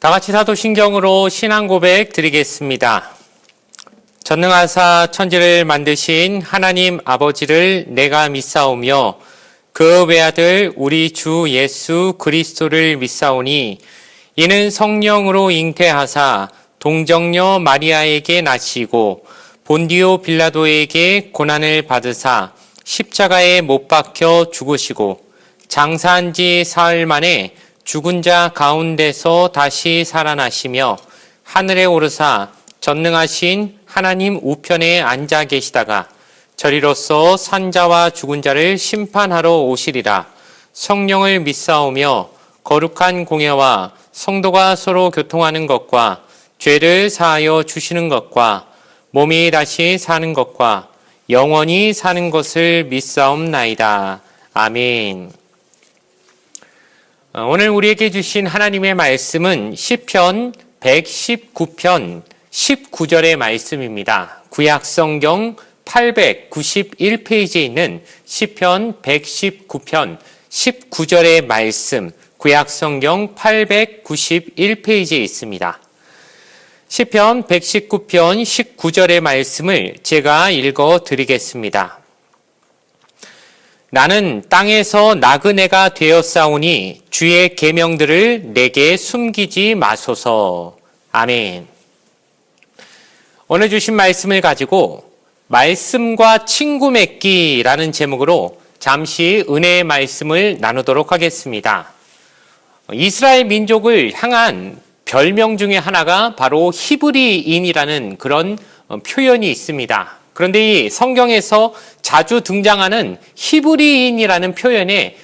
다 같이 사도신경으로 신앙 고백 드리겠습니다. 전능하사 천지를 만드신 하나님 아버지를 내가 믿사오며 그 외아들 우리 주 예수 그리스도를 믿사오니 이는 성령으로 잉태하사 동정녀 마리아에게 나시고 본디오 빌라도에게 고난을 받으사 십자가에 못 박혀 죽으시고 장사한 지 사흘 만에 죽은 자 가운데서 다시 살아나시며 하늘에 오르사 전능하신 하나님 우편에 앉아 계시다가 저리로서 산자와 죽은 자를 심판하러 오시리라. 성령을 믿사오며 거룩한 공예와 성도가 서로 교통하는 것과 죄를 사하여 주시는 것과 몸이 다시 사는 것과 영원히 사는 것을 믿사옵나이다. 아멘. 오늘 우리에게 주신 하나님의 말씀은 시편 119편 19절의 말씀입니다. 구약성경 891페이지에 있는 시편 119편 19절의 말씀, 구약성경 891페이지에 있습니다. 시편 119편 19절의 말씀을 제가 읽어 드리겠습니다. 나는 땅에서 나그네가 되었사오니 주의 계명들을 내게 숨기지 마소서. 아멘. 오늘 주신 말씀을 가지고 말씀과 친구 맺기라는 제목으로 잠시 은혜의 말씀을 나누도록 하겠습니다. 이스라엘 민족을 향한 별명 중에 하나가 바로 히브리인이라는 그런 표현이 있습니다. 그런데 이 성경에서 자주 등장하는 히브리인이라는 표현의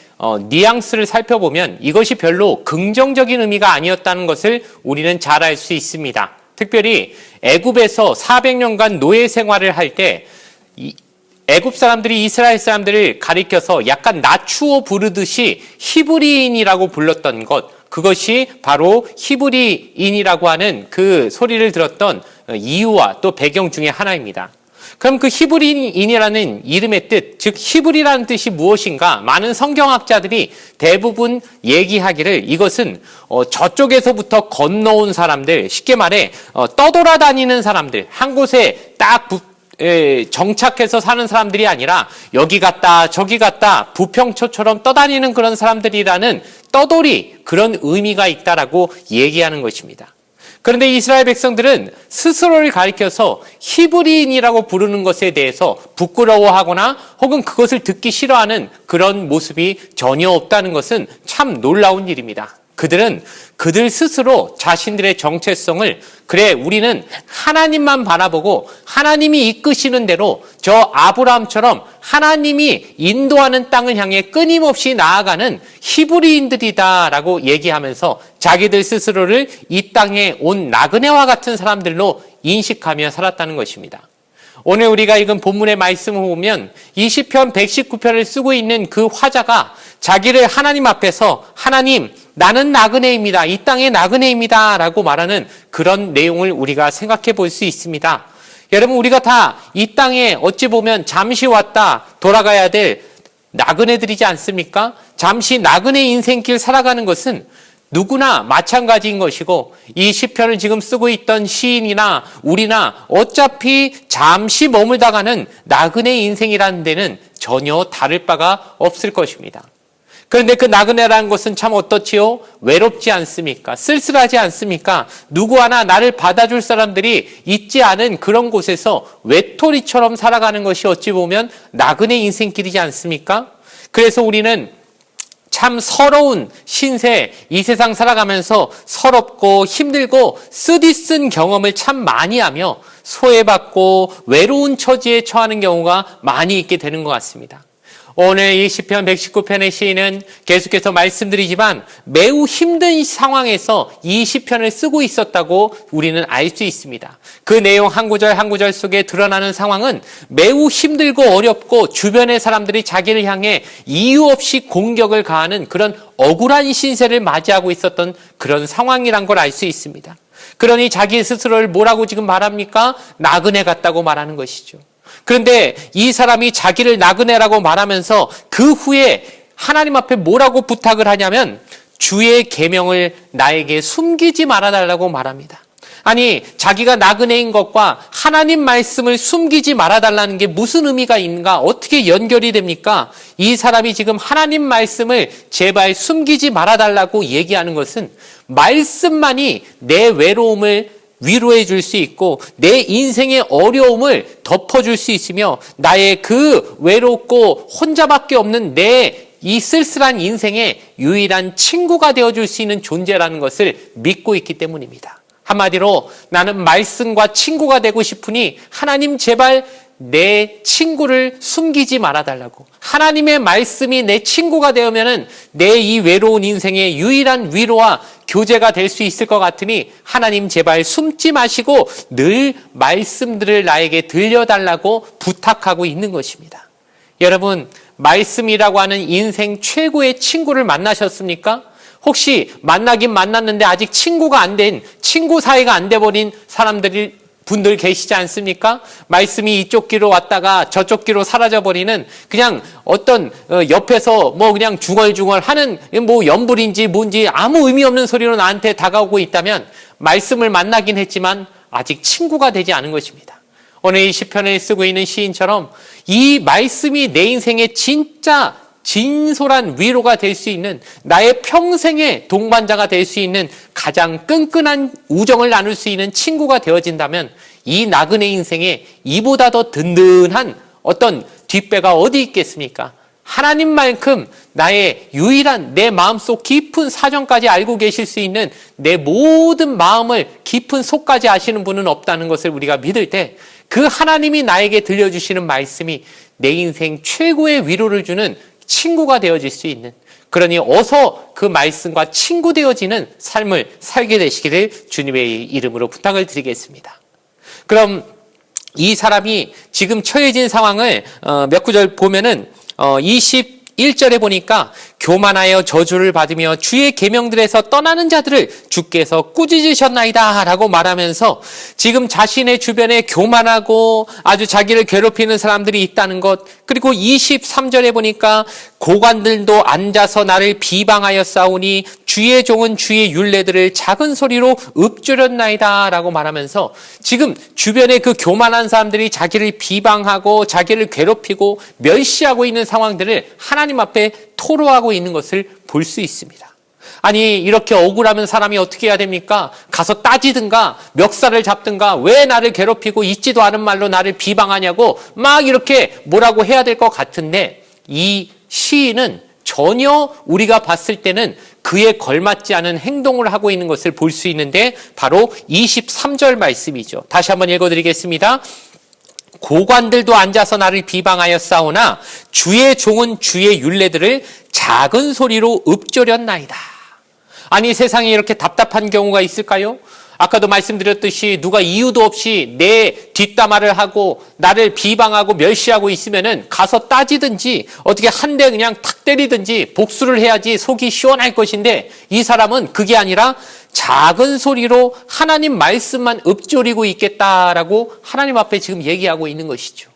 뉘앙스를 살펴보면 이것이 별로 긍정적인 의미가 아니었다는 것을 우리는 잘 알 수 있습니다. 특별히 애굽에서 400년간 노예 생활을 할 때 애굽 사람들이 이스라엘 사람들을 가리켜서 약간 낮추어 부르듯이 히브리인이라고 불렀던 것, 그것이 바로 히브리인이라고 하는 그 소리를 들었던 이유와 또 배경 중에 하나입니다. 그럼 그 히브리인이라는 이름의 뜻, 즉 히브리라는 뜻이 무엇인가? 많은 성경학자들이 대부분 얘기하기를 이것은 저쪽에서부터 건너온 사람들, 쉽게 말해 떠돌아다니는 사람들, 한 곳에 딱 정착해서 사는 사람들이 아니라 여기 갔다 저기 갔다 부평초처럼 떠다니는 그런 사람들이라는 떠돌이, 그런 의미가 있다라고 얘기하는 것입니다. 그런데 이스라엘 백성들은 스스로를 가리켜서 히브리인이라고 부르는 것에 대해서 부끄러워하거나 혹은 그것을 듣기 싫어하는 그런 모습이 전혀 없다는 것은 참 놀라운 일입니다. 그들은 그들 스스로 자신들의 정체성을, 그래 우리는 하나님만 바라보고 하나님이 이끄시는 대로 저 아브라함처럼 하나님이 인도하는 땅을 향해 끊임없이 나아가는 히브리인들이다라고 얘기하면서 자기들 스스로를 이 땅에 온 나그네와 같은 사람들로 인식하며 살았다는 것입니다. 오늘 우리가 읽은 본문의 말씀을 보면 이 시편 119편을 쓰고 있는 그 화자가 자기를 하나님 앞에서 하나님, 나는 나그네입니다. 이 땅의 나그네입니다. 라고 말하는 그런 내용을 우리가 생각해 볼 수 있습니다. 여러분, 우리가 다 이 땅에 어찌 보면 잠시 왔다 돌아가야 될 나그네들이지 않습니까? 잠시 나그네 인생길 살아가는 것은 누구나 마찬가지인 것이고, 이 시편을 지금 쓰고 있던 시인이나 우리나 어차피 잠시 머물다가는 나그네 인생이라는 데는 전혀 다를 바가 없을 것입니다. 그런데 그 나그네라는 것은 참 어떻지요? 외롭지 않습니까? 쓸쓸하지 않습니까? 누구 하나 나를 받아줄 사람들이 있지 않은 그런 곳에서 외톨이처럼 살아가는 것이 어찌 보면 나그네 인생길이지 않습니까? 그래서 우리는 참 서러운 신세, 이 세상 살아가면서 서럽고 힘들고 쓰디쓴 경험을 참 많이 하며 소외받고 외로운 처지에 처하는 경우가 많이 있게 되는 것 같습니다. 오늘 이 시편 119편의 시인은 계속해서 말씀드리지만 매우 힘든 상황에서 이 시편을 쓰고 있었다고 우리는 알 수 있습니다. 그 내용 한 구절 한 구절 속에 드러나는 상황은 매우 힘들고 어렵고 주변의 사람들이 자기를 향해 이유 없이 공격을 가하는 그런 억울한 신세를 맞이하고 있었던 그런 상황이란 걸 알 수 있습니다. 그러니 자기 스스로를 뭐라고 지금 말합니까? 나그네 같다고 말하는 것이죠. 그런데 이 사람이 자기를 나그네라고 말하면서 그 후에 하나님 앞에 뭐라고 부탁을 하냐면 주의 계명을 나에게 숨기지 말아달라고 말합니다. 아니, 자기가 나그네인 것과 하나님 말씀을 숨기지 말아달라는 게 무슨 의미가 있는가? 어떻게 연결이 됩니까? 이 사람이 지금 하나님 말씀을 제발 숨기지 말아달라고 얘기하는 것은 말씀만이 내 외로움을 위로해 줄 수 있고 내 인생의 어려움을 덮어줄 수 있으며 나의 그 외롭고 혼자밖에 없는 내 이 쓸쓸한 인생의 유일한 친구가 되어줄 수 있는 존재라는 것을 믿고 있기 때문입니다. 한마디로 나는 말씀과 친구가 되고 싶으니 하나님 제발 내 친구를 숨기지 말아달라고. 하나님의 말씀이 내 친구가 되면은 내 이 외로운 인생의 유일한 위로와 교제가 될 수 있을 것 같으니 하나님 제발 숨지 마시고 늘 말씀들을 나에게 들려달라고 부탁하고 있는 것입니다. 여러분, 말씀이라고 하는 인생 최고의 친구를 만나셨습니까? 혹시 만나긴 만났는데 아직 친구가 안 된, 친구 사이가 안 돼버린 분들 계시지 않습니까? 말씀이 이쪽 귀로 왔다가 저쪽 귀로 사라져버리는 그냥 어떤 옆에서 뭐 그냥 중얼중얼 하는 뭐 연불인지 뭔지 아무 의미 없는 소리로 나한테 다가오고 있다면 말씀을 만나긴 했지만 아직 친구가 되지 않은 것입니다. 오늘 이 시편을 쓰고 있는 시인처럼 이 말씀이 내 인생의 진짜 진솔한 위로가 될 수 있는 나의 평생의 동반자가 될 수 있는 가장 끈끈한 우정을 나눌 수 있는 친구가 되어진다면 이 나그네 인생에 이보다 더 든든한 어떤 뒷배가 어디 있겠습니까? 하나님만큼 나의 유일한 내 마음속 깊은 사정까지 알고 계실 수 있는 내 모든 마음을 깊은 속까지 아시는 분은 없다는 것을 우리가 믿을 때 그 하나님이 나에게 들려주시는 말씀이 내 인생 최고의 위로를 주는 친구가 되어질 수 있는, 그러니 어서 그 말씀과 친구 되어지는 삶을 살게 되시기를 주님의 이름으로 부탁을 드리겠습니다. 그럼 이 사람이 지금 처해진 상황을 몇 구절 보면은 21절에 보니까 교만하여 저주를 받으며 주의 계명들에서 떠나는 자들을 주께서 꾸짖으셨나이다 라고 말하면서 지금 자신의 주변에 교만하고 아주 자기를 괴롭히는 사람들이 있다는 것, 그리고 23절에 보니까 고관들도 앉아서 나를 비방하여 싸우니 주의 종은 주의 율례들을 작은 소리로 읊조렸나이다 라고 말하면서 지금 주변에 그 교만한 사람들이 자기를 비방하고 자기를 괴롭히고 멸시하고 있는 상황들을 하나님 앞에 토로하고 있는 것을 볼 수 있습니다. 아니, 이렇게 억울하면 사람이 어떻게 해야 됩니까? 가서 따지든가 멱살을 잡든가 왜 나를 괴롭히고 있지도 않은 말로 나를 비방하냐고 막 이렇게 뭐라고 해야 될 것 같은데 이 시인은 전혀 우리가 봤을 때는 그에 걸맞지 않은 행동을 하고 있는 것을 볼 수 있는데 바로 23절 말씀이죠. 다시 한번 읽어드리겠습니다. 고관들도 앉아서 나를 비방하여 싸우나 주의 종은 주의 율례들을 작은 소리로 읊조렸나이다. 아니, 세상에 이렇게 답답한 경우가 있을까요? 아까도 말씀드렸듯이 누가 이유도 없이 내 뒷담화를 하고 나를 비방하고 멸시하고 있으면은 가서 따지든지 어떻게 한 대 그냥 탁 때리든지 복수를 해야지 속이 시원할 것인데 이 사람은 그게 아니라 작은 소리로 하나님 말씀만 읊조리고 있겠다라고 하나님 앞에 지금 얘기하고 있는 것이죠.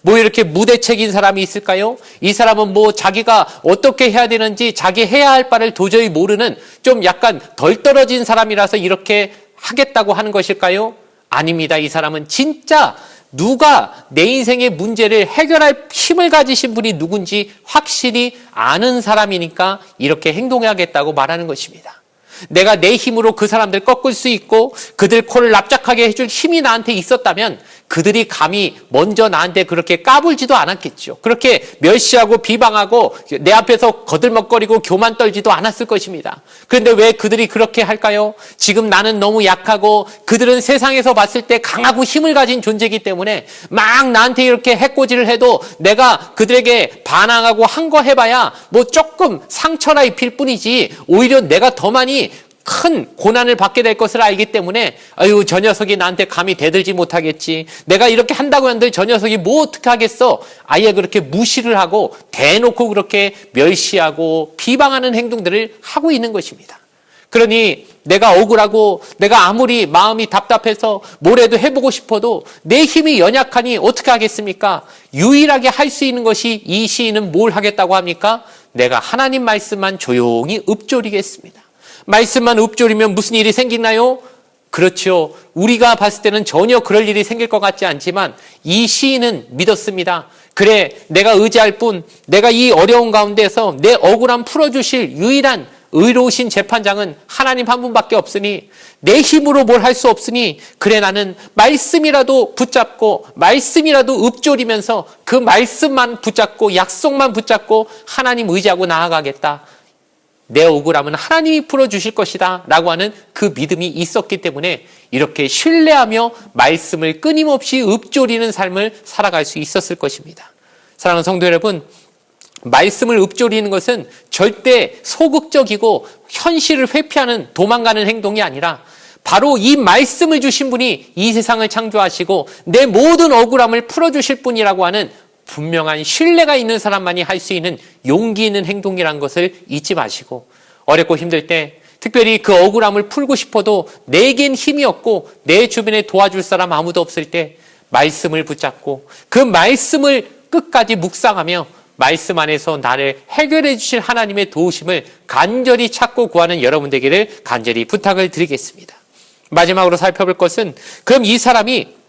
뭐 이렇게 무대책인 사람이 있을까요? 이 사람은 뭐 자기가 어떻게 해야 되는지 자기 해야 할 바를 도저히 모르는 좀 약간 덜 떨어진 사람이라서 이렇게 하겠다고 하는 것일까요? 아닙니다. 이 사람은 진짜 누가 내 인생의 문제를 해결할 힘을 가지신 분이 누군지 확실히 아는 사람이니까 이렇게 행동해야겠다고 말하는 것입니다. 내가 내 힘으로 그 사람들 꺾을 수 있고 그들 코를 납작하게 해줄 힘이 나한테 있었다면 그들이 감히 먼저 나한테 그렇게 까불지도 않았겠죠. 그렇게 멸시하고 비방하고 내 앞에서 거들먹거리고 교만 떨지도 않았을 것입니다. 그런데 왜 그들이 그렇게 할까요? 지금 나는 너무 약하고 그들은 세상에서 봤을 때 강하고 힘을 가진 존재이기 때문에 막 나한테 이렇게 해코지를 해도 내가 그들에게 반항하고 한 거 해봐야 뭐 조금 상처나 입힐 뿐이지 오히려 내가 더 많이 큰 고난을 받게 될 것을 알기 때문에 아유, 저 녀석이 나한테 감히 대들지 못하겠지. 내가 이렇게 한다고 한들 저 녀석이 뭐 어떻게 하겠어. 아예 그렇게 무시를 하고 대놓고 그렇게 멸시하고 비방하는 행동들을 하고 있는 것입니다. 그러니 내가 억울하고 내가 아무리 마음이 답답해서 뭐라도 해보고 싶어도 내 힘이 연약하니 어떻게 하겠습니까? 유일하게 할 수 있는 것이 이 시인은 뭘 하겠다고 합니까? 내가 하나님 말씀만 조용히 읊조리겠습니다. 말씀만 읊조리면 무슨 일이 생기나요? 그렇죠. 우리가 봤을 때는 전혀 그럴 일이 생길 것 같지 않지만 이 시인은 믿었습니다. 그래, 내가 의지할 뿐, 내가 이 어려운 가운데서 내 억울함 풀어주실 유일한 의로우신 재판장은 하나님 한 분밖에 없으니 내 힘으로 뭘 할 수 없으니 그래, 나는 말씀이라도 붙잡고 말씀이라도 읊조리면서 그 말씀만 붙잡고 약속만 붙잡고 하나님 의지하고 나아가겠다. 내 억울함은 하나님이 풀어주실 것이다 라고 하는 그 믿음이 있었기 때문에 이렇게 신뢰하며 말씀을 끊임없이 읊조리는 삶을 살아갈 수 있었을 것입니다. 사랑하는 성도 여러분, 말씀을 읊조리는 것은 절대 소극적이고 현실을 회피하는 도망가는 행동이 아니라 바로 이 말씀을 주신 분이 이 세상을 창조하시고 내 모든 억울함을 풀어주실 분이라고 하는 분명한 신뢰가 있는 사람만이 할 수 있는 용기 있는 행동이라는 것을 잊지 마시고, 어렵고 힘들 때 특별히 그 억울함을 풀고 싶어도 내겐 힘이 없고 내 주변에 도와줄 사람 아무도 없을 때 말씀을 붙잡고 그 말씀을 끝까지 묵상하며 말씀 안에서 나를 해결해 주실 하나님의 도우심을 간절히 찾고 구하는 여러분 되기를 간절히 부탁을 드리겠습니다. 마지막으로 살펴볼 것은 그럼 이 사람이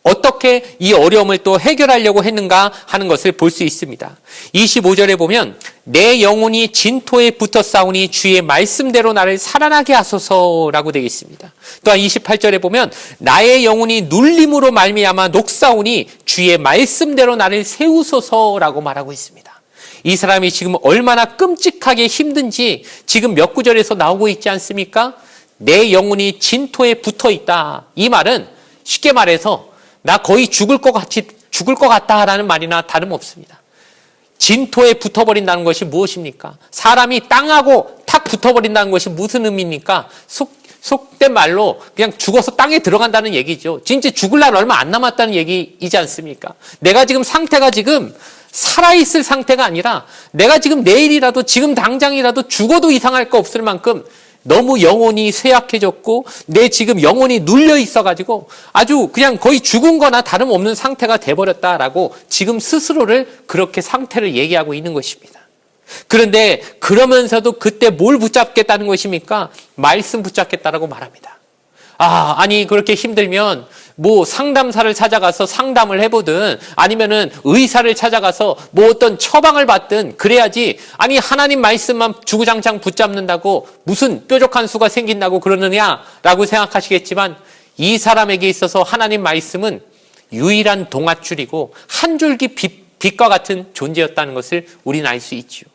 어떻게 이 어려움을 또 해결하려고 했는가 하는 것을 볼 수 있습니다. 25절에 보면 내 영혼이 진토에 붙어 싸우니 주의 말씀대로 나를 살아나게 하소서라고 되어 있습니다. 또한 28절에 보면 나의 영혼이 눌림으로 말미암아 녹사오니 주의 말씀대로 나를 세우소서라고 말하고 있습니다. 이 사람이 지금 얼마나 끔찍하게 힘든지 지금 몇 구절에서 나오고 있지 않습니까? 내 영혼이 진토에 붙어 있다. 이 말은 쉽게 말해서 나 거의 죽을 것 같다라는 말이나 다름없습니다. 진토에 붙어버린다는 것이 무엇입니까? 사람이 땅하고 탁 붙어버린다는 것이 무슨 의미입니까? 속된 말로 그냥 죽어서 땅에 들어간다는 얘기죠. 진짜 죽을 날 얼마 안 남았다는 얘기이지 않습니까? 내가 지금 상태가 지금 살아있을 상태가 아니라 내가 지금 내일이라도 지금 당장이라도 죽어도 이상할 거 없을 만큼 너무 영혼이 쇠약해졌고 내 지금 영혼이 눌려 있어가지고 아주 그냥 거의 죽은 거나 다름없는 상태가 돼버렸다라고 지금 스스로를 그렇게 상태를 얘기하고 있는 것입니다. 그런데 그러면서도 그때 뭘 붙잡겠다는 것입니까? 말씀 붙잡겠다라고 말합니다. 아니 그렇게 힘들면 뭐 상담사를 찾아가서 상담을 해보든 아니면은 의사를 찾아가서 뭐 어떤 처방을 받든 그래야지, 아니 하나님 말씀만 주구장창 붙잡는다고 무슨 뾰족한 수가 생긴다고 그러느냐라고 생각하시겠지만 이 사람에게 있어서 하나님 말씀은 유일한 동아줄이고 한 줄기 빛과 같은 존재였다는 것을 우리는 알 수 있죠.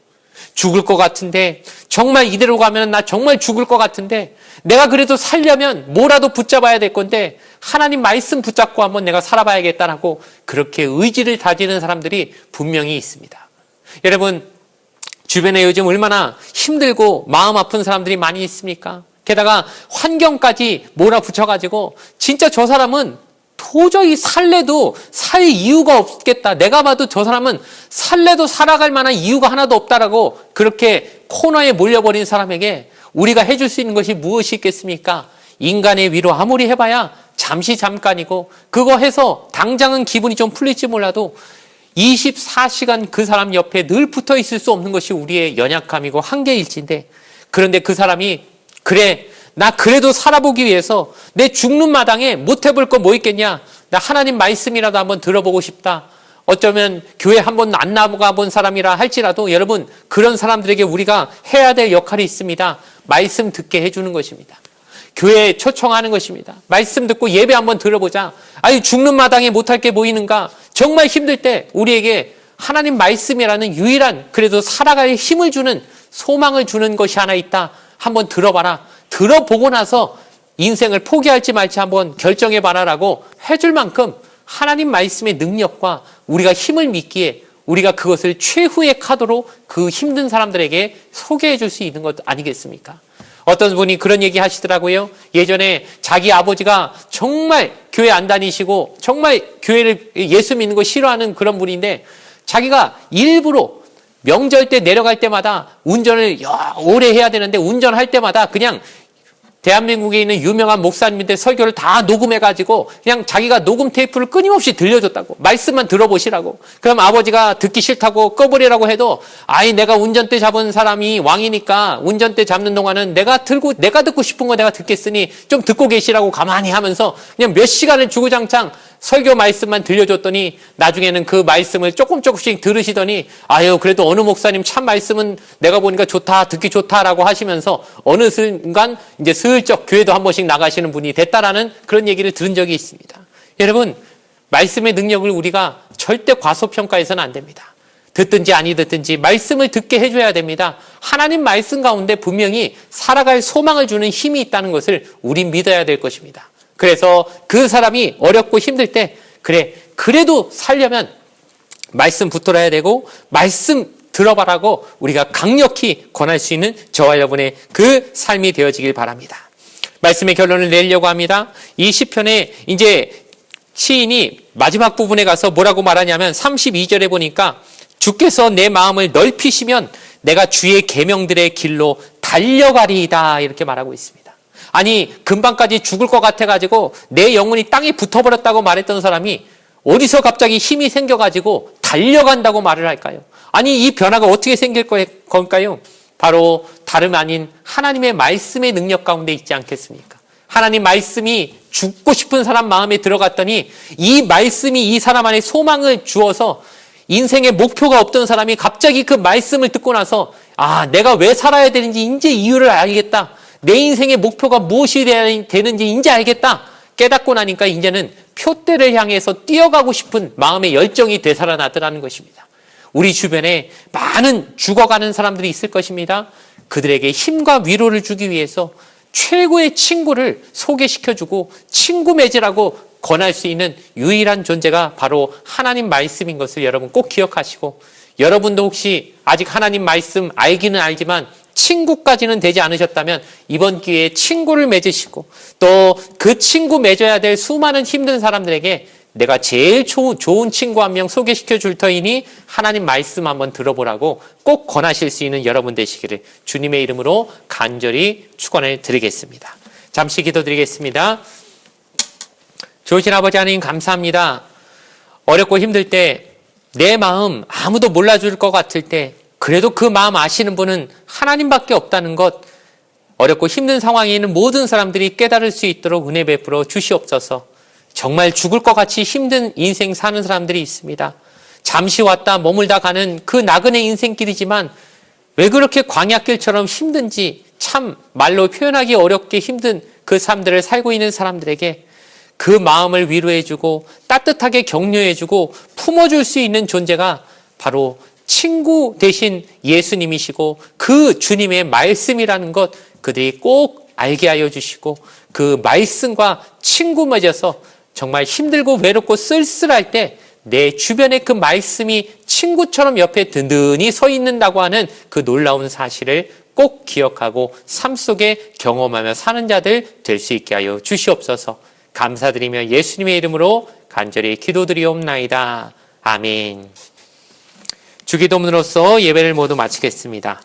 죽을 것 같은데, 정말 이대로 가면 나 정말 죽을 것 같은데 내가 그래도 살려면 뭐라도 붙잡아야 될 건데 하나님 말씀 붙잡고 한번 내가 살아봐야겠다라고 그렇게 의지를 다지는 사람들이 분명히 있습니다. 여러분, 주변에 요즘 얼마나 힘들고 마음 아픈 사람들이 많이 있습니까? 게다가 환경까지 몰아붙여가지고 진짜 저 사람은 도저히 살래도 살 이유가 없겠다. 내가 봐도 저 사람은 살래도 살아갈 만한 이유가 하나도 없다라고 그렇게 코너에 몰려버린 사람에게 우리가 해줄 수 있는 것이 무엇이 있겠습니까? 인간의 위로 아무리 해봐야 잠깐이고 그거 해서 당장은 기분이 좀 풀릴지 몰라도 24시간 그 사람 옆에 늘 붙어 있을 수 없는 것이 우리의 연약함이고 한계일진데, 그런데 그 사람이 그래 나 그래도 살아보기 위해서 내 죽는 마당에 못 해볼 거 뭐 있겠냐, 나 하나님 말씀이라도 한번 들어보고 싶다. 어쩌면 교회 한번 안 나가본 사람이라 할지라도 여러분, 그런 사람들에게 우리가 해야 될 역할이 있습니다. 말씀 듣게 해주는 것입니다. 교회에 초청하는 것입니다. 말씀 듣고 예배 한번 들어보자. 아니 죽는 마당에 못할 게 보이는가? 정말 힘들 때 우리에게 하나님 말씀이라는 유일한 그래도 살아갈 힘을 주는, 소망을 주는 것이 하나 있다. 한번 들어봐라. 들어보고 나서 인생을 포기할지 말지 한번 결정해봐라라고 해줄 만큼 하나님 말씀의 능력과 우리가 힘을 믿기에 우리가 그것을 최후의 카드로 그 힘든 사람들에게 소개해 줄 수 있는 것 아니겠습니까? 어떤 분이 그런 얘기 하시더라고요. 예전에 자기 아버지가 정말 교회 안 다니시고 정말 교회를, 예수 믿는 거 싫어하는 그런 분인데 자기가 일부러 명절 때 내려갈 때마다 운전을 오래 해야 되는데 운전할 때마다 그냥 대한민국에 있는 유명한 목사님인데 설교를 다 녹음해가지고 그냥 자기가 녹음 테이프를 끊임없이 들려줬다고. 말씀만 들어보시라고. 그럼 아버지가 듣기 싫다고 꺼버리라고 해도 아이 내가 운전대 잡은 사람이 왕이니까 운전대 잡는 동안은 내가 듣고 싶은 거 내가 듣겠으니 좀 듣고 계시라고 가만히 하면서 그냥 몇 시간을 주구장창 설교 말씀만 들려줬더니 나중에는 그 말씀을 조금씩 들으시더니 아유 그래도 어느 목사님 참 말씀은 내가 보니까 좋다 듣기 좋다라고 하시면서 어느 순간 이제 슬쩍 교회도 한 번씩 나가시는 분이 됐다라는 그런 얘기를 들은 적이 있습니다. 여러분 말씀의 능력을 우리가 절대 과소평가해서는 안 됩니다. 듣든지 아니 듣든지 말씀을 듣게 해줘야 됩니다. 하나님 말씀 가운데 분명히 살아갈 소망을 주는 힘이 있다는 것을 우린 믿어야 될 것입니다. 그래서 그 사람이 어렵고 힘들 때 그래도 살려면 말씀 붙들어야 되고 말씀 들어봐라고 우리가 강력히 권할 수 있는 저와 여러분의 그 삶이 되어지길 바랍니다. 말씀의 결론을 내려고 합니다. 이 시편에 이제 시인이 마지막 부분에 가서 뭐라고 말하냐면 32절에 보니까 주께서 내 마음을 넓히시면 내가 주의 계명들의 길로 달려가리이다 이렇게 말하고 있습니다. 아니 금방까지 죽을 것 같아가지고 내 영혼이 땅에 붙어버렸다고 말했던 사람이 어디서 갑자기 힘이 생겨가지고 달려간다고 말을 할까요? 아니 이 변화가 어떻게 생길 걸까요? 바로 다름 아닌 하나님의 말씀의 능력 가운데 있지 않겠습니까? 하나님 말씀이 죽고 싶은 사람 마음에 들어갔더니 이 말씀이 이 사람 안에 소망을 주어서 인생의 목표가 없던 사람이 갑자기 그 말씀을 듣고 나서 아 내가 왜 살아야 되는지 이제 이유를 알겠다. 내 인생의 목표가 무엇이 되는지 이제 알겠다. 깨닫고 나니까 이제는 표대를 향해서 뛰어가고 싶은 마음의 열정이 되살아나더라는 것입니다. 우리 주변에 많은 죽어가는 사람들이 있을 것입니다. 그들에게 힘과 위로를 주기 위해서 최고의 친구를 소개시켜주고 친구 맺으라고 권할 수 있는 유일한 존재가 바로 하나님 말씀인 것을 여러분 꼭 기억하시고 여러분도 혹시 아직 하나님 말씀 알기는 알지만 친구까지는 되지 않으셨다면 이번 기회에 친구를 맺으시고 또 그 친구 맺어야 될 수많은 힘든 사람들에게 내가 제일 좋은 친구 한 명 소개시켜 줄 터이니 하나님 말씀 한번 들어보라고 꼭 권하실 수 있는 여러분 되시기를 주님의 이름으로 간절히 축원을 드리겠습니다. 잠시 기도드리겠습니다. 좋으신 아버지 하나님 감사합니다. 어렵고 힘들 때 내 마음 아무도 몰라줄 것 같을 때 그래도 그 마음 아시는 분은 하나님밖에 없다는 것 어렵고 힘든 상황에 있는 모든 사람들이 깨달을 수 있도록 은혜 베풀어 주시옵소서. 정말 죽을 것 같이 힘든 인생 사는 사람들이 있습니다. 잠시 왔다 머물다 가는 그 나그네 인생길이지만 왜 그렇게 광야길처럼 힘든지 참 말로 표현하기 어렵게 힘든 그 삶들을 살고 있는 사람들에게 그 마음을 위로해주고 따뜻하게 격려해주고 품어줄 수 있는 존재가 바로 친구 대신 예수님이시고 그 주님의 말씀이라는 것 그들이 꼭 알게 하여 주시고 그 말씀과 친구 맺어서 정말 힘들고 외롭고 쓸쓸할 때 내 주변에 그 말씀이 친구처럼 옆에 든든히 서 있는다고 하는 그 놀라운 사실을 꼭 기억하고 삶 속에 경험하며 사는 자들 될 수 있게 하여 주시옵소서. 감사드리며 예수님의 이름으로 간절히 기도드리옵나이다. 아멘. 주기도문으로서 예배를 모두 마치겠습니다.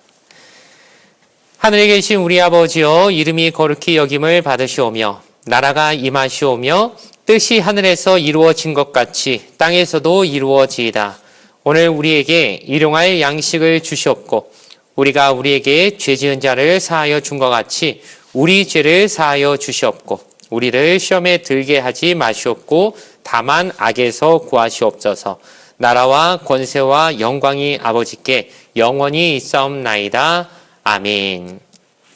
하늘에 계신 우리 아버지여 이름이 거룩히 여김을 받으시오며 나라가 임하시오며 뜻이 하늘에서 이루어진 것 같이 땅에서도 이루어지이다. 오늘 우리에게 일용할 양식을 주시옵고 우리가 우리에게 죄 지은 자를 사하여 준 것 같이 우리 죄를 사하여 주시옵고 우리를 시험에 들게 하지 마시옵고 다만 악에서 구하시옵소서. 나라와 권세와 영광이 아버지께 영원히 있사옵나이다. 아멘.